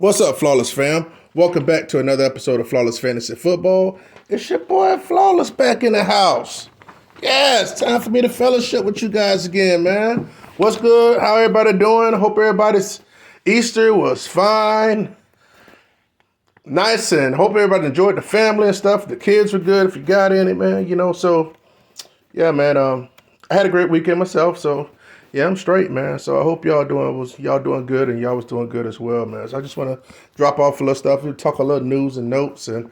What's up, Flawless fam? Welcome back to another episode of Flawless Fantasy Football. It's your boy Flawless back in the house. Yeah, it's time for me to fellowship with you guys again, man. What's good? How everybody doing? Hope everybody's Easter was fine. Nice, and hope everybody enjoyed the family and stuff. The kids were good if you got any, man. So yeah, man. I had a great weekend myself, so yeah, I'm straight, man. So I hope y'all doing good, and y'all was doing good as well, man. So I just want to drop off a little stuff and talk a little news and notes, and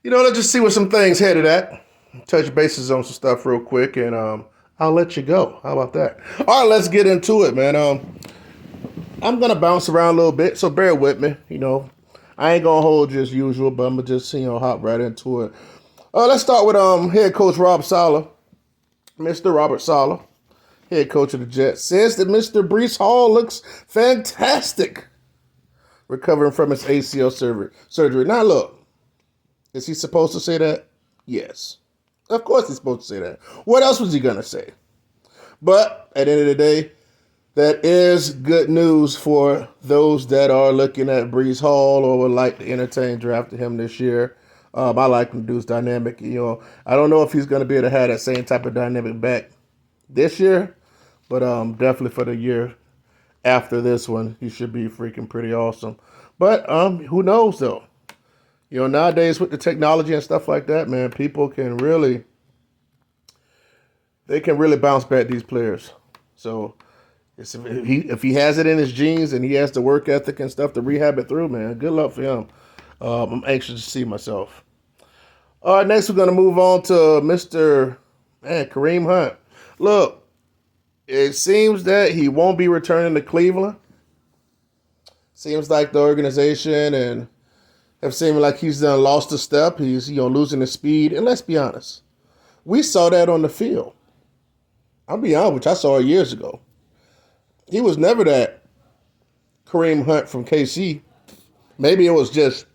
let's just see where some things headed at. Touch bases on some stuff real quick, and I'll let you go. How about that? All right, let's get into it, man. I'm gonna bounce around a little bit, so bear with me. I ain't gonna hold you as usual, but I'm gonna just hop right into it. Let's start with head coach Rob Saleh. Mr. Robert Saleh, head coach of the Jets, says that Mr. Breece Hall looks fantastic recovering from his ACL surgery. Now, look, is he supposed to say that? Yes. Of course he's supposed to say that. What else was he going to say? But at the end of the day, that is good news for those that are looking at Breece Hall or would like to entertain drafting him this year. I like him. Dude's dynamic. I don't know if he's going to be able to have that same type of dynamic back this year, but definitely for the year after this one, he should be freaking pretty awesome. But who knows though? Nowadays with the technology and stuff like that, man, people can really bounce back these players. So if he has it in his genes and he has the work ethic and stuff to rehab it through, man, good luck for him. I'm anxious to see myself. All right, next we're going to move on to Mr. Kareem Hunt. Look, it seems that he won't be returning to Cleveland. Seems like the organization and have seemed like he's done lost a step. He's losing his speed. And let's be honest, we saw that on the field. I'll be honest with you, I saw it years ago. He was never that Kareem Hunt from KC. Maybe it was just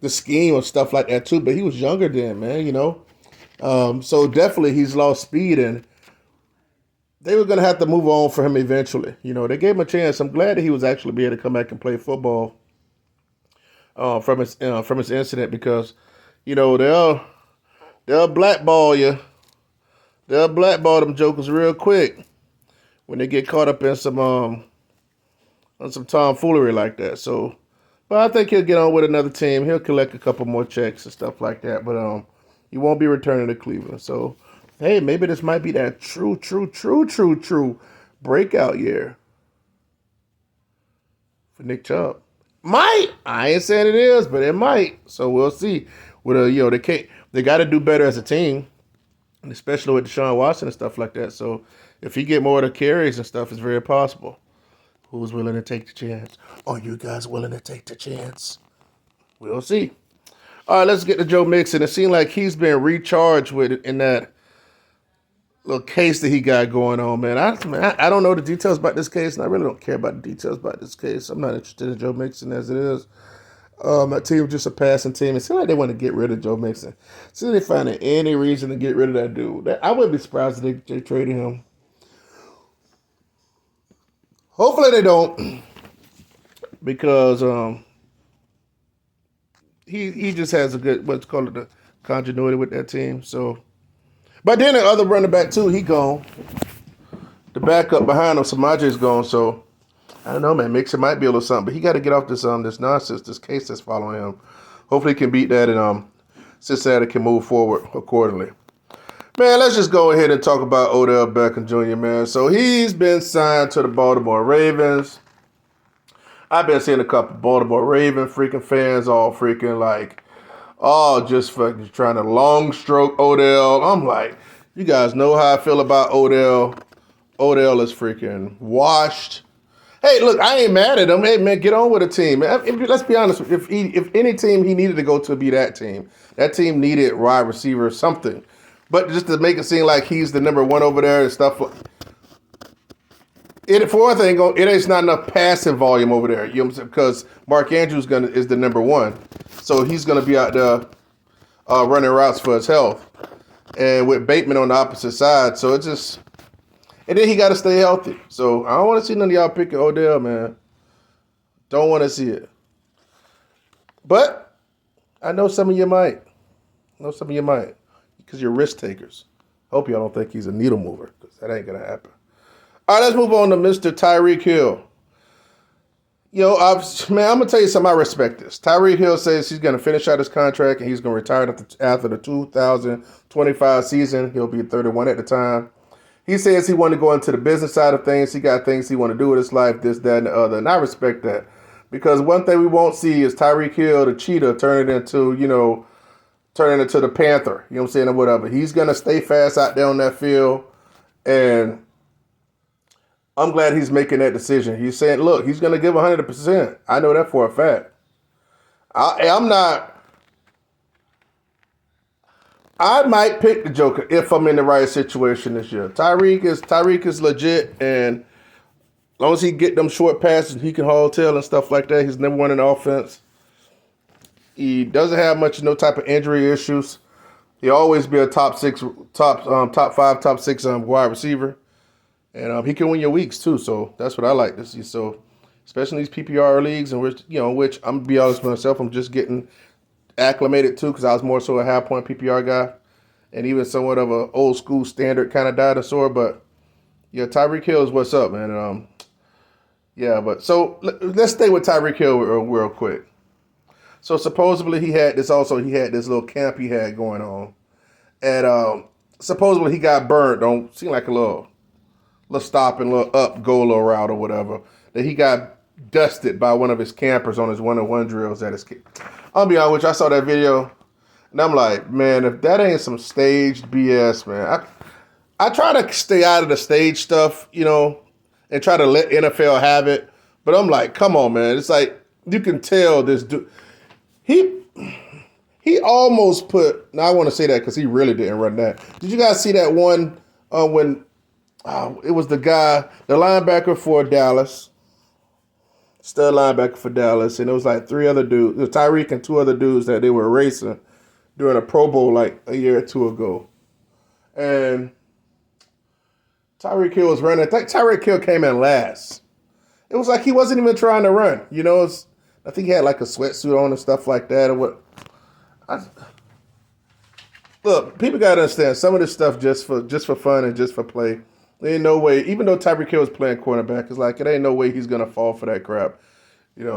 the scheme or stuff like that too, but he was younger then, man, So definitely he's lost speed, and they were going to have to move on for him eventually. They gave him a chance. I'm glad that he was actually be able to come back and play football from his incident, because, they'll blackball you. They'll blackball them jokers real quick when they get caught up in some tomfoolery like that. So, but I think he'll get on with another team. He'll collect a couple more checks and stuff like that. But he won't be returning to Cleveland. So, hey, maybe this might be that true breakout year for Nick Chubb. Might. I ain't saying it is, but it might. So we'll see. They got to do better as a team, and especially with Deshaun Watson and stuff like that. So if he get more of the carries and stuff, it's very possible. Who's willing to take the chance? Are you guys willing to take the chance? We'll see. All right, let's get to Joe Mixon. It seems like he's been recharged with it in that little case that he got going on, man. I don't know the details about this case, and I really don't care about the details about this case. I'm not interested in Joe Mixon as it is. That team was just a passing team. It seems like they want to get rid of Joe Mixon. So they finding any reason to get rid of that dude. I wouldn't be surprised if they traded him. Hopefully they don't, because he just has a good, what's called the continuity with that team. So, but then the other running back too, he gone. The backup behind him, Samaje's gone. So I don't know, man. Mixon might be a little something, but he got to get off this nonsense, this case that's following him. Hopefully he can beat that, and Cincinnati can move forward accordingly. Man, let's just go ahead and talk about Odell Beckham Jr., man. So he's been signed to the Baltimore Ravens. I've been seeing a couple Baltimore Raven freaking fans all freaking like, just fucking trying to long stroke Odell. I'm like, you guys know how I feel about Odell. Odell is freaking washed. Hey, look, I ain't mad at him. Hey, man, get on with the team. Let's be honest. If any team he needed to go to be that team. That team needed wide receiver or something. But just to make it seem like he's the number one over there and stuff. For one thing, it ain't not enough passing volume over there. You know what I'm saying? Because Mark Andrews is the number one. So he's going to be out there running routes for his health. And with Bateman on the opposite side. So it's just... And then he got to stay healthy. So I don't want to see none of y'all picking Odell, man. Don't want to see it. But I know some of you might. Because you're risk takers. Hope y'all don't think he's a needle mover, because that ain't going to happen. All right, let's move on to Mr. Tyreek Hill. Yo, man, I'm going to tell you something. I respect this. Tyreek Hill says he's going to finish out his contract and he's going to retire after the 2025 season. He'll be 31 at the time. He says he wanted to go into the business side of things. He got things he want to do with his life, this, that, and the other. And I respect that. Because one thing we won't see is Tyreek Hill, the cheetah, turning into the panther. You know what I'm saying? Or whatever. He's going to stay fast out there on that field. And I'm glad he's making that decision. He's saying, look, he's going to give 100%. I know that for a fact. I might pick the Joker if I'm in the right situation this year. Tyreek is legit, and as long as he get them short passes, he can haul tail and stuff like that. He's never won an offense. He doesn't have no type of injury issues. He'll always be a top 5, top 6 wide receiver. And he can win your weeks too, so that's what I like to see. So, especially in these PPR leagues, and which I'm gonna be honest with myself, I'm just getting acclimated to, because I was more so a half point PPR guy, and even somewhat of a old school standard kind of dinosaur. But yeah, Tyreek Hill is what's up, man. But so let's stay with Tyreek Hill real quick. So supposedly he had this little camp he had going on, and supposedly he got burned. Don't seem like a little stop and little up, go a little route or whatever, that he got dusted by one of his campers on his one-on-one drills at his camp. I'll be honest with you, I saw that video, and I'm like, man, if that ain't some staged BS, man. I try to stay out of the stage stuff, and try to let NFL have it, but I'm like, come on, man. It's like, you can tell this dude, he almost put, now I want to say that because he really didn't run that. Did you guys see that one when it was the linebacker for Dallas, stud linebacker for Dallas, and it was like 3 other dudes. It was Tyreek and 2 other dudes that they were racing during a Pro Bowl like a year or 2 ago. And Tyreek Hill was running. I think Tyreek Hill came in last. It was like he wasn't even trying to run. I think he had like a sweatsuit on and stuff like that. Look, people got to understand some of this stuff just for fun and just for play. There ain't no way, even though Tyreek Hill is playing cornerback, it's like it ain't no way he's going to fall for that crap.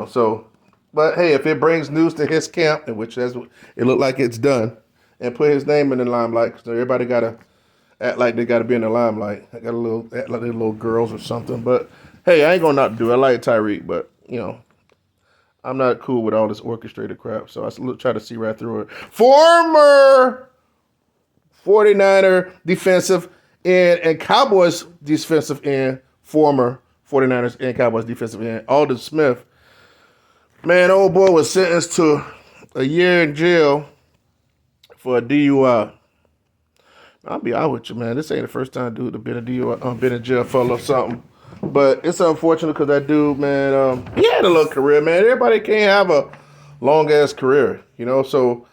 So, but hey, if it brings news to his camp, in which it looked like it's done, and put his name in the limelight, because everybody got to act like they got to be in the limelight. I got act like they're little girls or something. But hey, I ain't going to not do it. I like Tyreek, but, I'm not cool with all this orchestrated crap. So I try to see right through it. Former 49er defensive end and Cowboys defensive end, former 49ers and Cowboys defensive end, Aldon Smith. Man, old boy was sentenced to a year in jail for a DUI. I'll be honest with you, man. This ain't the first time dude has been a DUI, been in jail for a little something. But it's unfortunate because that dude, man, he had a little career, man. Everybody can't have a long-ass career, So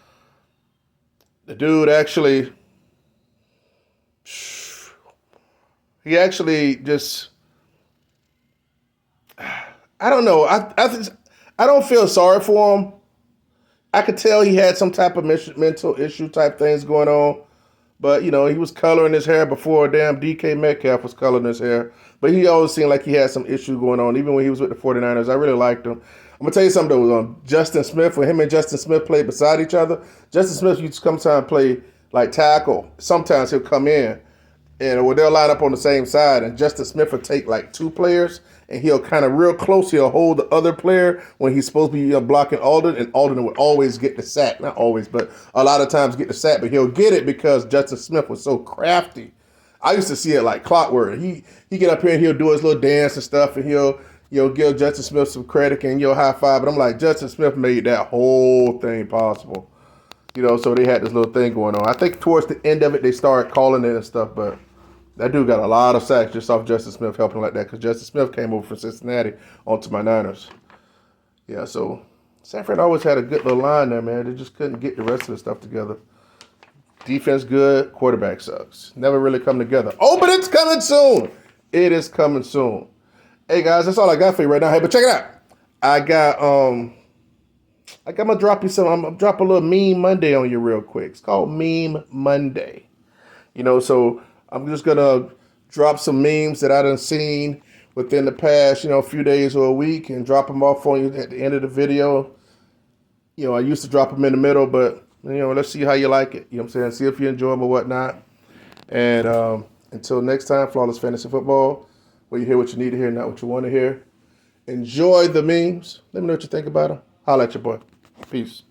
the dude actually just, I don't know. I don't feel sorry for him. I could tell he had some type of mental issue type things going on. But, he was coloring his hair before damn DK Metcalf was coloring his hair. But he always seemed like he had some issue going on, even when he was with the 49ers. I really liked him. I'm going to tell you something, though. Justin Smith, when him and Justin Smith played beside each other, Justin Smith used to come time and play like tackle. Sometimes he'll come in, and they'll line up on the same side, and Justin Smith will take like 2 players, and he'll kind of real close, he'll hold the other player when he's supposed to be blocking Aldon, and Aldon would always get the sack. Not always, but a lot of times get the sack, but he'll get it because Justin Smith was so crafty. I used to see it like clockwork. He get up here and he'll do his little dance and stuff, and he'll give Justin Smith some credit and high five. But I'm like, Justin Smith made that whole thing possible. So they had this little thing going on. I think towards the end of it, they started calling it and stuff, but that dude got a lot of sacks just off Justin Smith helping like that, because Justin Smith came over from Cincinnati onto my Niners. Yeah, so San Fran always had a good little line there, man. They just couldn't get the rest of the stuff together. Defense good, quarterback sucks. Never really come together. Oh, but it's coming soon. It is coming soon. Hey, guys, that's all I got for you right now. Hey, but check it out. I got like I'm gonna drop you some. I'm gonna drop a little meme Monday on you real quick. It's called Meme Monday. So I'm just gonna drop some memes that I done seen within the past, few days or a week, and drop them off on you at the end of the video. I used to drop them in the middle, but let's see how you like it. You know what I'm saying? See if you enjoy them or whatnot. And until next time, Flawless Fantasy Football, where you hear what you need to hear, not what you want to hear. Enjoy the memes. Let me know what you think about them. Holla at your boy. Peace.